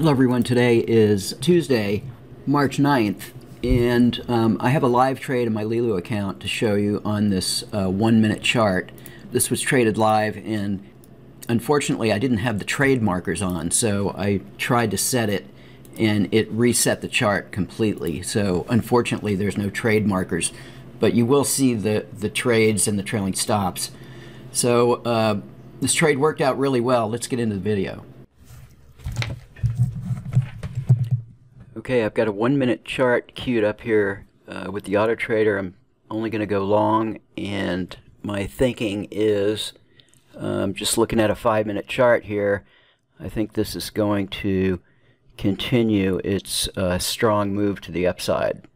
Hello everyone, today is Tuesday, March 9th, and I have a live trade in my Leeloo account to show you on this 1-minute chart. This was traded live, and unfortunately I didn't have the trade markers on, so I tried to set it and it reset the chart completely. So unfortunately there's no trade markers, but you will see the trades and the trailing stops. So this trade worked out really well. Let's get into the video. Okay, I've got a 1-minute chart queued up here with the Autotrader. I'm only going to go long, and my thinking is, just looking at a 5-minute chart here, I think this is going to continue its strong move to the upside.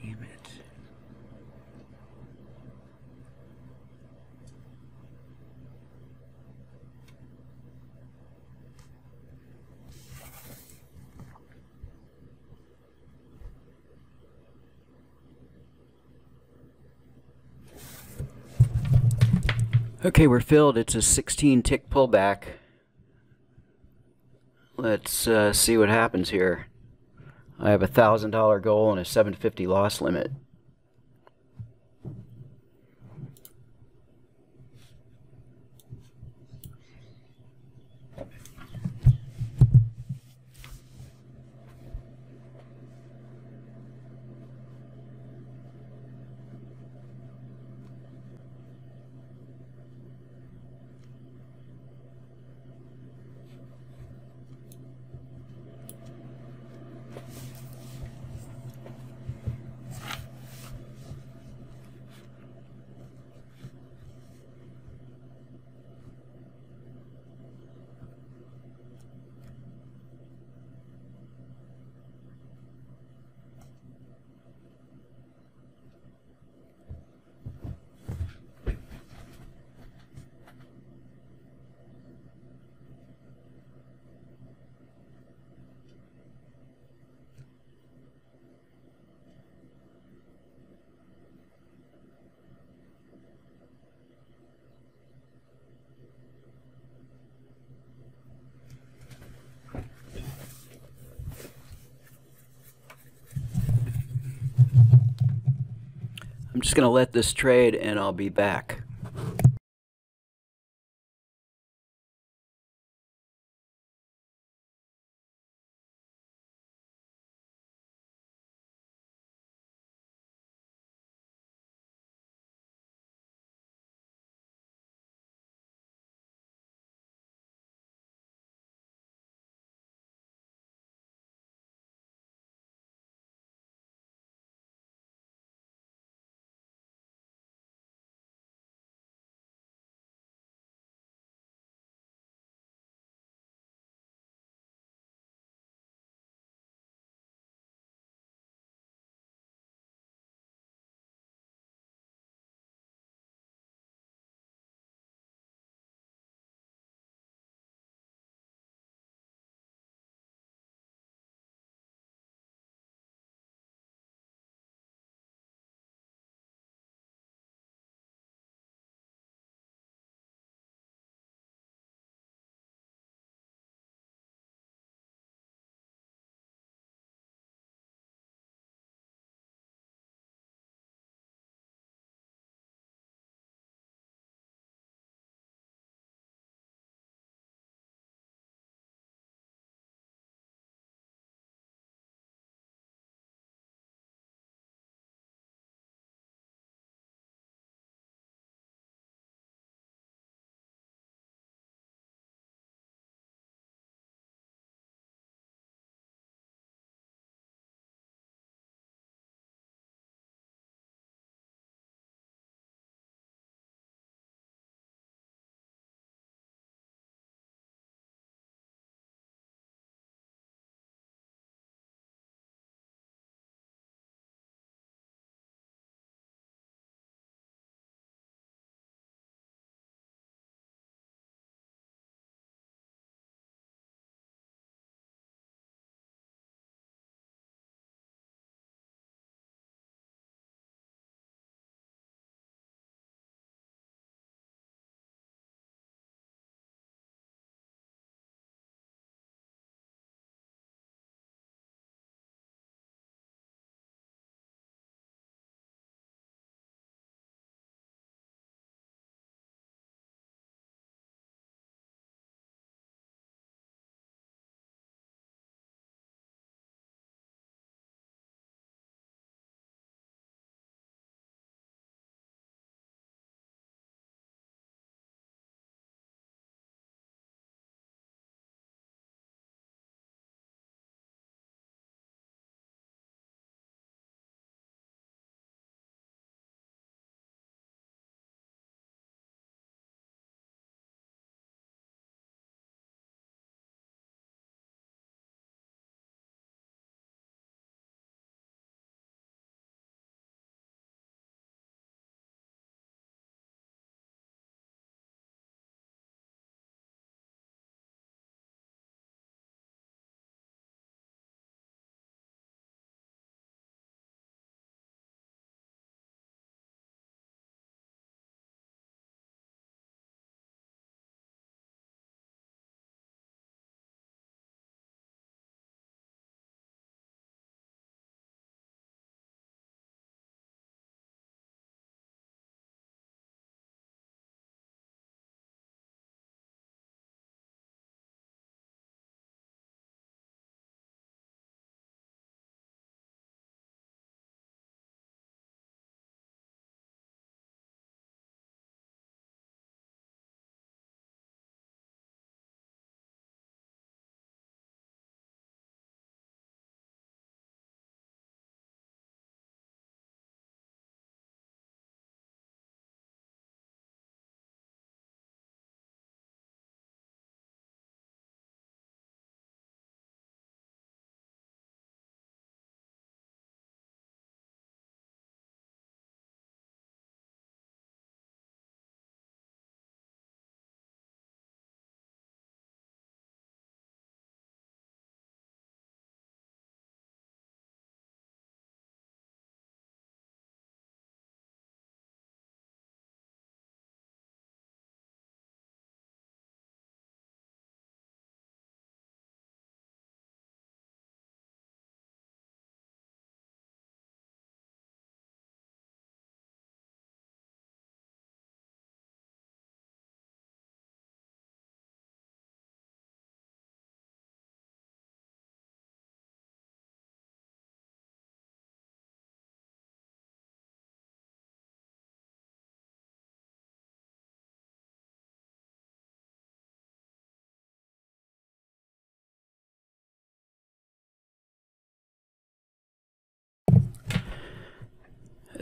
Damn it. Okay, we're filled. It's a 16-tick pullback. Let's see what happens here. I have a $1,000 goal and a $750 loss limit. I'm just going to let this trade and I'll be back.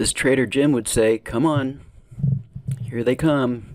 as Trader Jim would say, come on, here they come.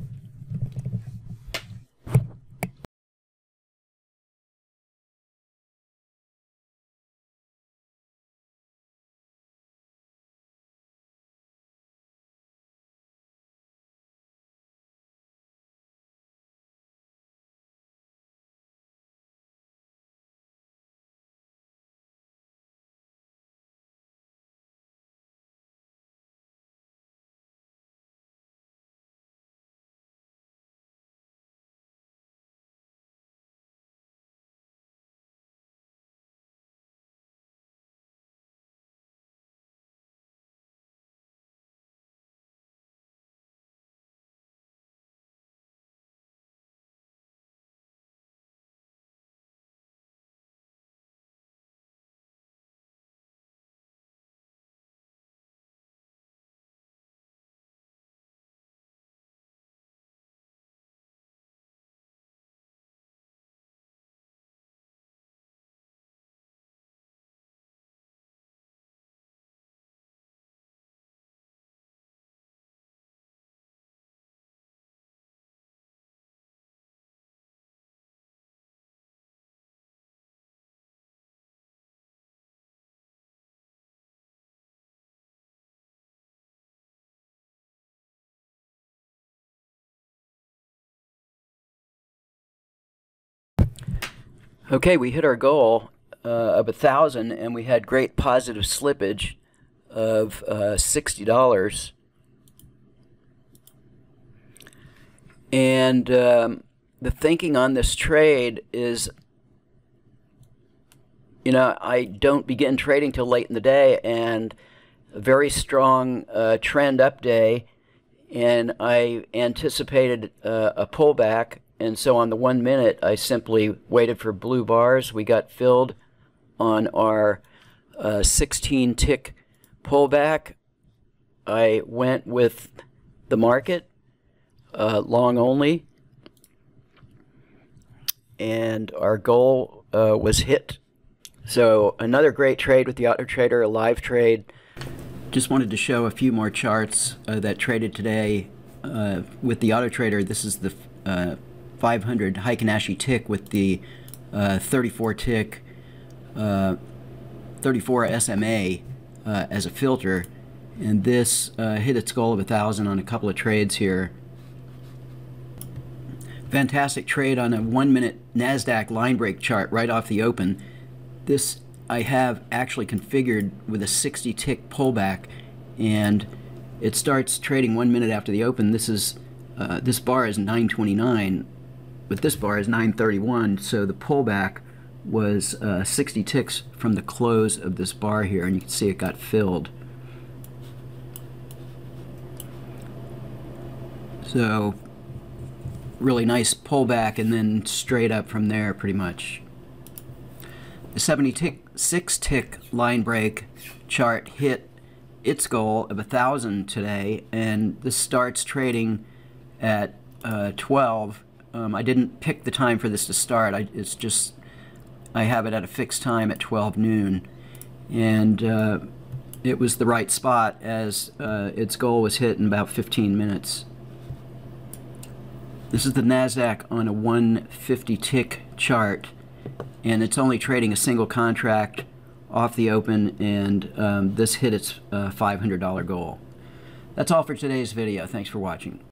Okay, we hit our goal of 1,000, and we had great positive slippage of $60. And the thinking on this trade is, you know, I don't begin trading till late in the day, and a very strong trend up day, and I anticipated a pullback. And so on the 1 minute, I simply waited for blue bars. We got filled on our 16-tick pullback. I went with the market, long only, and our goal was hit. So another great trade with the Autotrader, a live trade. Just wanted to show a few more charts that traded today with the Autotrader. This is the 500 Heikin-Ashi tick with the 34 tick 34 SMA as a filter, and this hit its goal of 1,000 on a couple of trades here. Fantastic trade on a 1 minute NASDAQ line break chart right off the open. This I have actually configured with a 60 tick pullback, and it starts trading 1 minute after the open. This is this bar is 929, but this bar is 931, so the pullback was 60 ticks from the close of this bar here, and you can see it got filled. So really nice pullback, and then straight up from there pretty much. The 76 tick line break chart hit its goal of 1,000 today, and this starts trading at 12. I didn't pick the time for this to start. I have it at a fixed time at 12 noon, and it was the right spot as its goal was hit in about 15 minutes. This is the NASDAQ on a 150 tick chart, and it's only trading a single contract off the open, and this hit its $500 goal. That's all for today's video. Thanks for watching.